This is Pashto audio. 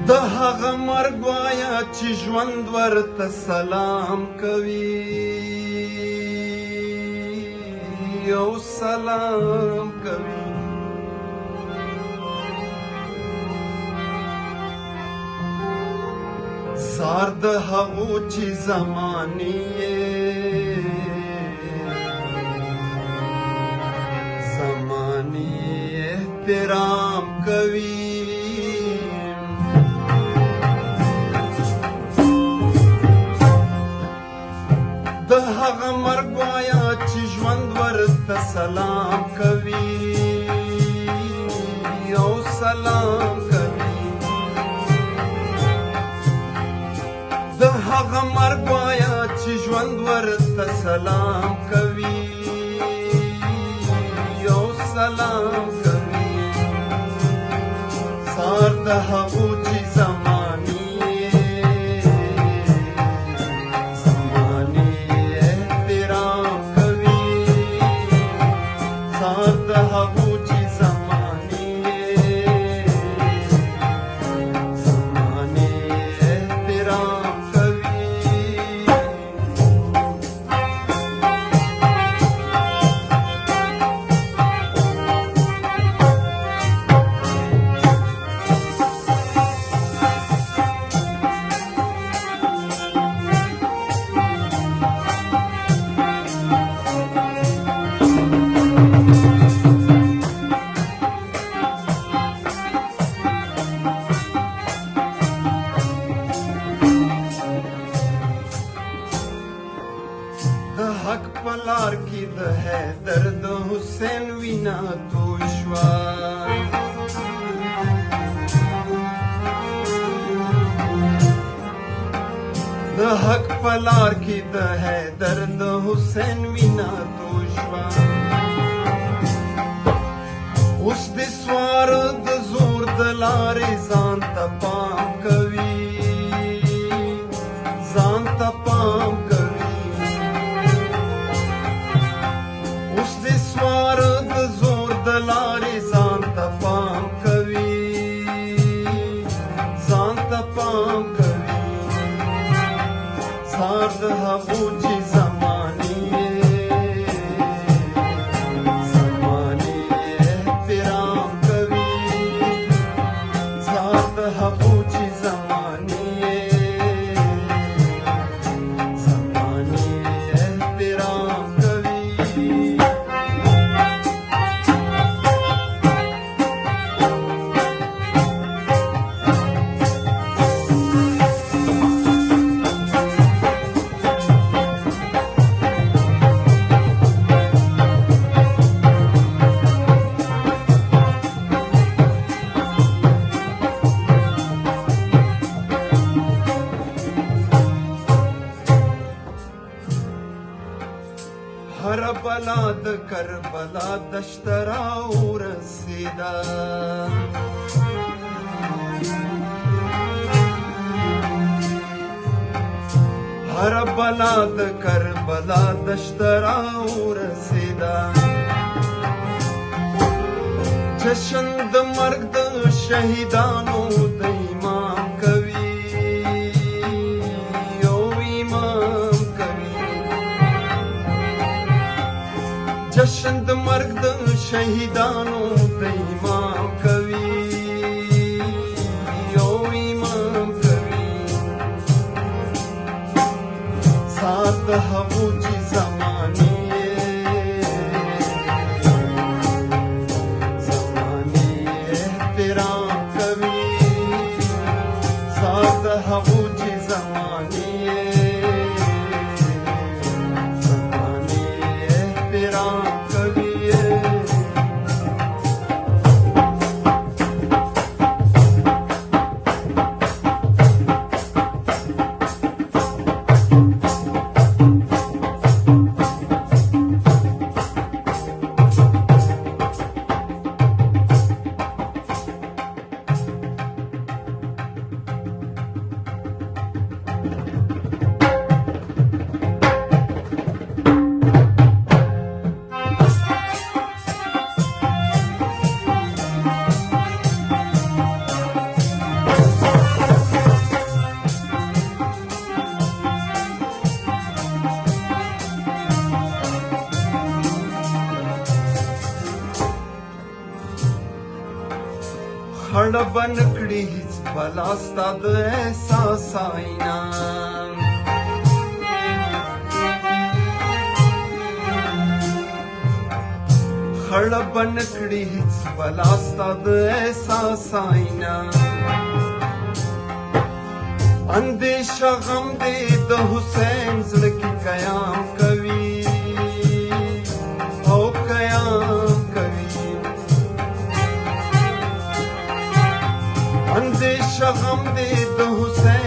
د هغه مرګ وایه چې ژوند ورته سلام کوي او سلام کوي سار د هغو چې زمانې احترام کوي د هغه مرګ وایه چې ژوند ورته سلام کوي او سلام کوي د هغه مرګ وایه چې ژوند ورته سلام کوي او سلام کوي سار د هغو چې حق پلار کی د حیدر د حسین وینا توی شوا د حق پلار کی د حیدر د حسین وینا توی شوا اوس د سوار د زور د لارې ځان ته پام کوي ځان ته پام کوي سار د هغو چې زمانې احترام کوي سار د هغو چې زمانې احترام کوي هر بلا د کربلا دشت راورسېده هر بلا د کربلا دشت راورسېده جشن د مرګ د شهیدانو د امام کوي جشن د مرګ د شهیدانو د امام کوي او امام کوي سات د هغو چې زمانې احترام کوي سات د هغو چې زمانې خړ بن کړي هیڅ بلا ستا د احساس آئینه خړ بن کړي هیڅ بلا ستا د احساس آئینه اندیشه غم دې د حسین زړه کې قیام کوي او قیام کوي اندیشه غم دې د حسین